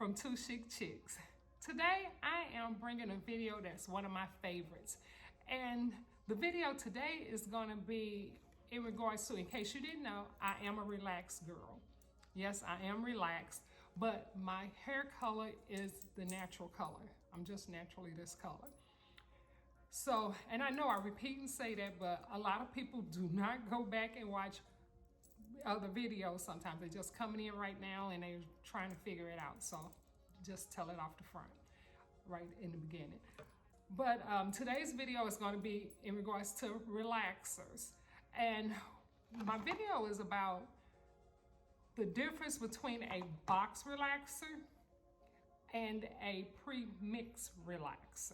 from Two Chic Chicks. Today I am bringing a video that's one of my favorites, and the video today is going to be in regards to, in case you didn't know, I am a relaxed girl. Yes, I am relaxed, but my hair color is the natural color. I'm just naturally this color. So, and I know I repeat and say that, but a lot of people do not go back and watch other videos sometimes. They're just coming in right now and they're trying to figure it out. So just tell it off the front, right in the beginning. But today's video is going to be in regards to relaxers. And my video is about the difference between a box relaxer and a pre-mix relaxer.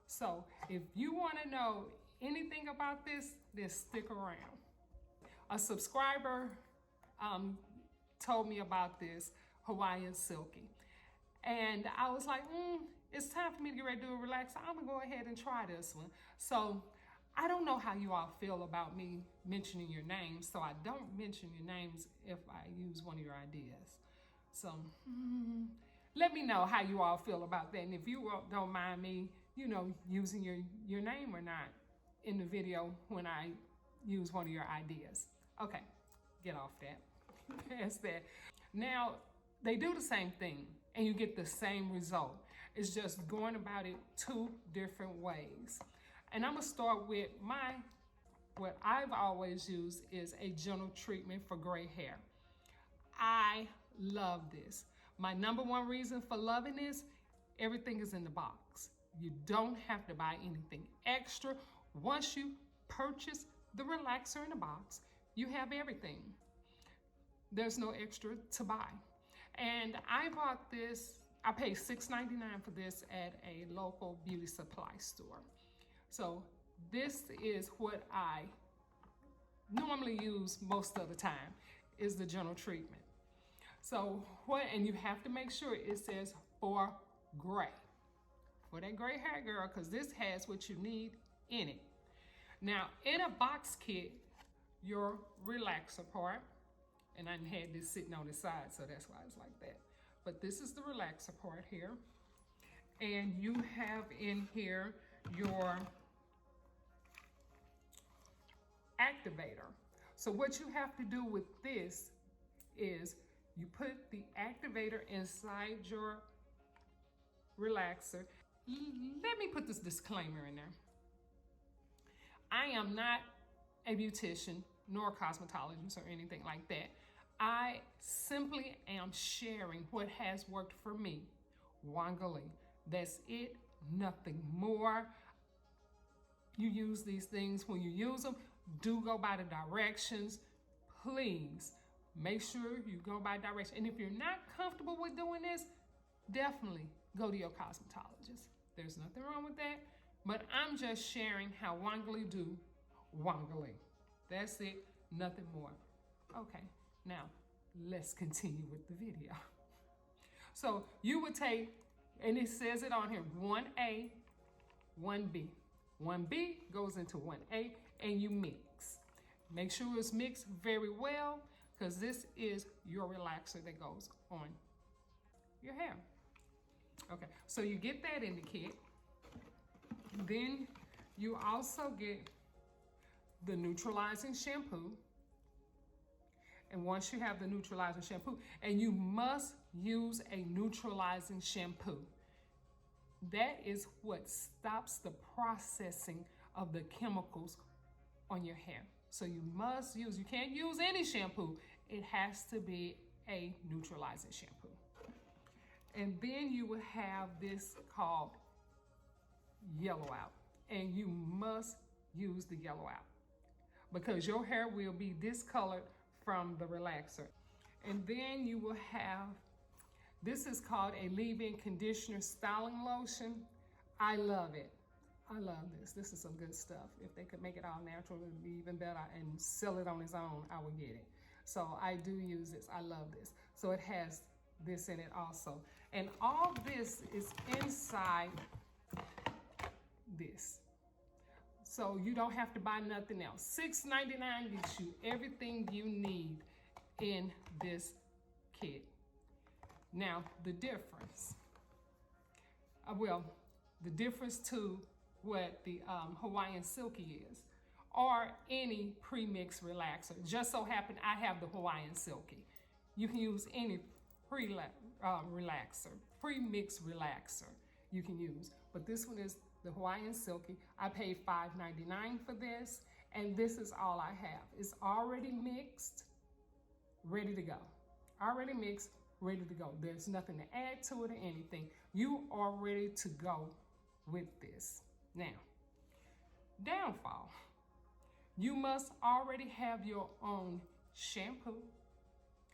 So if you want to know anything about this, then stick around. A subscriber told me about this Hawaiian Silky. And I was like, it's time for me to get ready to do a relaxer. I'm gonna go ahead and try this one. So I don't know how you all feel about me mentioning your names. So I don't mention your names if I use one of your ideas. So let me know how you all feel about that. And if you don't mind me, using your name or not in the video when I use one of your ideas. Okay, get off that. Past that. Now, they do the same thing and you get the same result. It's just going about it two different ways. And I'm gonna start with what I've always used is a gentle treatment for gray hair. I love this. My number one reason for loving this, everything is in the box. You don't have to buy anything extra. Once you purchase the relaxer in the box, you have everything. There's no extra to buy. And I bought this, I paid $6.99 for this at a local beauty supply store. So this is what I normally use most of the time, is the gentle treatment. So and you have to make sure it says for gray. For that gray hair girl, because this has what you need in it. Now, in a box kit, your relaxer part, and I had this sitting on the side, so that's why it's like that. But this is the relaxer part here. And you have in here your activator. So what you have to do with this is you put the activator inside your relaxer. Let me put this disclaimer in there. I am not a beautician nor a cosmetologist or anything like that. I simply am sharing what has worked for me. Wangali. That's it, nothing more. You use these things. When you use them, do go by the directions. Please make sure you go by directions. And if you're not comfortable with doing this, definitely go to your cosmetologist. There's nothing wrong with that, but I'm just sharing how Wangali do Wangali. That's it, nothing more. Okay, now let's continue with the video. So you would take, and it says it on here, 1A, 1B. 1B goes into 1A and you mix. Make sure it's mixed very well because this is your relaxer that goes on your hair. Okay, so you get that in the kit. Then you also get the neutralizing shampoo. And once you have the neutralizing shampoo, and you must use a neutralizing shampoo. That is what stops the processing of the chemicals on your hair. So you must use, you can't use any shampoo. It has to be a neutralizing shampoo. And then you will have this called yellow out. And you must use the yellow out because your hair will be discolored from the relaxer. And then you will have, this is called a leave-in conditioner styling lotion. I love it. I love this. This is some good stuff. If they could make it all natural, it would be even better, and sell it on its own, I would get it. So I do use this. I love this. So it has this in it also. And all this is inside this. So you don't have to buy nothing else. $6.99 gets you everything you need in this kit. Now, the difference, the difference to what the Hawaiian Silky is, or any pre-mix relaxer. Just so happen I have the Hawaiian Silky. You can use any relaxer, pre-mix relaxer you can use. But this one is the Hawaiian Silky. I paid $5.99 for this, and this is all I have. It's already mixed, ready to go. Already mixed, ready to go. There's nothing to add to it or anything. You are ready to go with this. Now, downfall. You must already have your own shampoo,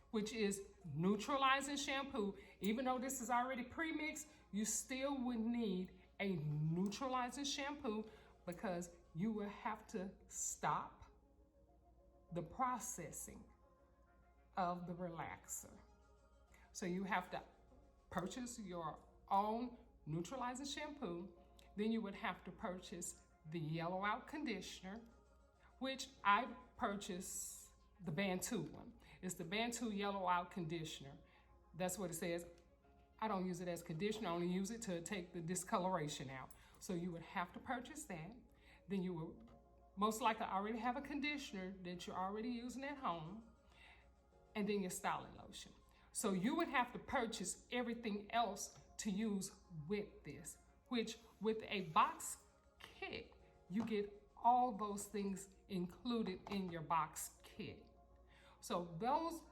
which is neutralizing shampoo. Even though this is already pre-mixed, you still would need a neutralizing shampoo because you will have to stop the processing of the relaxer. So you have to purchase your own neutralizing shampoo. Then you would have to purchase the Yellow Out conditioner, which I purchased the Bantu one. It's the Bantu Yellow Out conditioner. That's what it says. I don't use it as conditioner. I only use it to take the discoloration out. So you would have to purchase that. Then you will most likely already have a conditioner that you're already using at home, and then your styling lotion. So you would have to purchase everything else to use with this, which with a box kit, you get all those things included in your box kit. So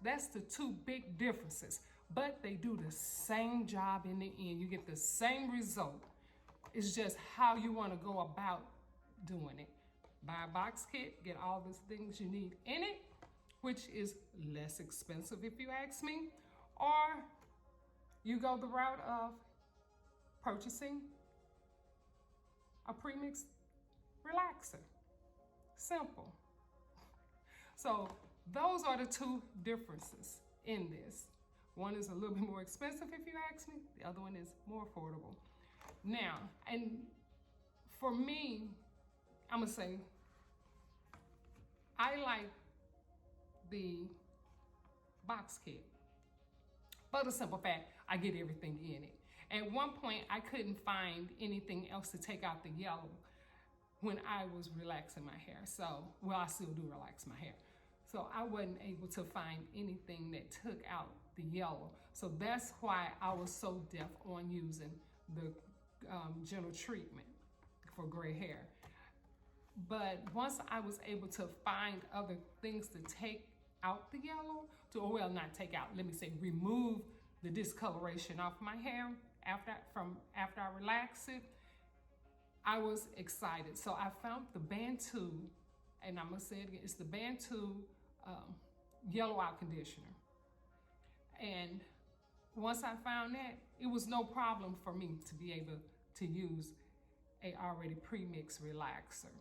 that's the two big differences, but they do the same job in the end. You get the same result. It's just how you want to go about doing it. Buy a box kit, get all the things you need in it, which is less expensive if you ask me, or you go the route of purchasing a premixed relaxer. Simple. So those are the two differences in this. One is a little bit more expensive if you ask me, the other one is more affordable. Now, and for me, I'm gonna say, I like the box kit for the simple fact I get everything in it. At one point, I couldn't find anything else to take out the yellow when I was relaxing my hair. So, well, I still do relax my hair. So I wasn't able to find anything that took out the yellow. So that's why I was so deaf on using the gentle treatment for gray hair. But once I was able to find other things to take out the yellow, well, not take out, let me say remove the discoloration off my hair after I relax it, I was excited. So I found the Bantu, and I'm gonna say it again, it's the Bantu Yellow Out conditioner. And once I found that, it was no problem for me to be able to use a already pre-mixed relaxer.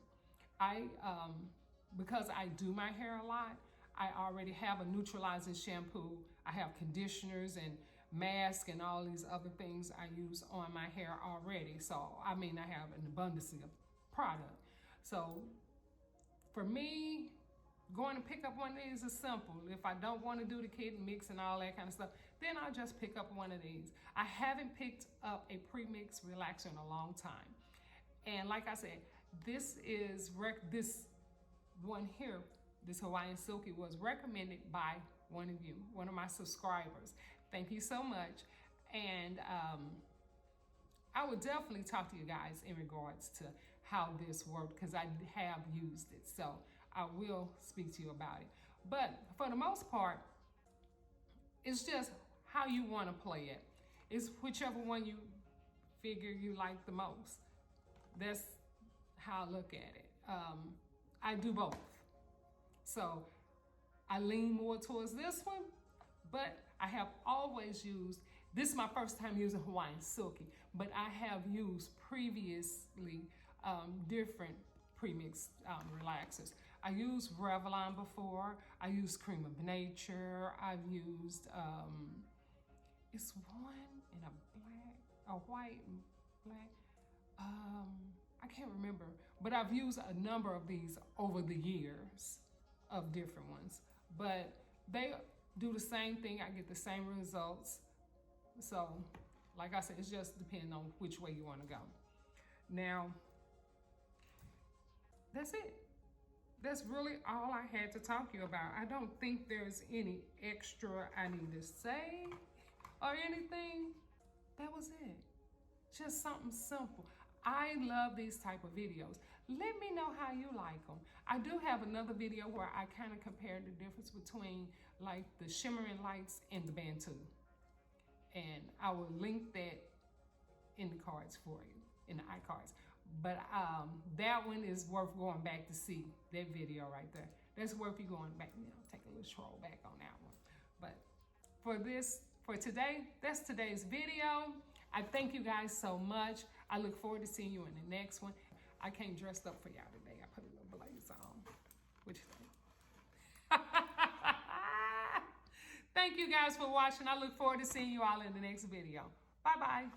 Because I do my hair a lot, I already have a neutralizing shampoo. I have conditioners and masks and all these other things I use on my hair already. So, I mean, I have an abundance of product. So, for me, going to pick up one of these is simple. If I don't want to do the kit mix and all that kind of stuff, then I'll just pick up one of these. I haven't picked up a pre-mix relaxer in a long time. And like I said, this one here, this Hawaiian Silky, was recommended by one of you, one of my subscribers. Thank you so much. And I would definitely talk to you guys in regards to how this worked, because I have used it. So I will speak to you about it. But for the most part, it's just how you want to play it. It's whichever one you figure you like the most. That's how I look at it. I do both. So I lean more towards this one, but I have always used, this is my first time using Hawaiian Silky, but I have used previously different premixed relaxers. I used Revlon before. I used Cream of Nature. I've used, it's one in a white and black. I can't remember, but I've used a number of these over the years of different ones. But they do the same thing. I get the same results So, like I said, it's just depending on which way you want to go. Now, that's it. That's really all I had to talk to you about. I don't think there's any extra I need to say or anything. That was it. Just something simple. I love these type of videos. Let me know how you like them. I do have another video where I kind of compare the difference between like the shimmering lights and the Bantu. And I will link that in the cards for you, in the iCards. But that one is worth going back to see, that video right there. That's worth you going back, take a little stroll back on that one. But for today, that's today's video. I thank you guys so much. I look forward to seeing you in the next one. I came dressed up for y'all today. I put a little blaze on. What you think? Thank you guys for watching. I look forward to seeing you all in the next video. Bye-bye.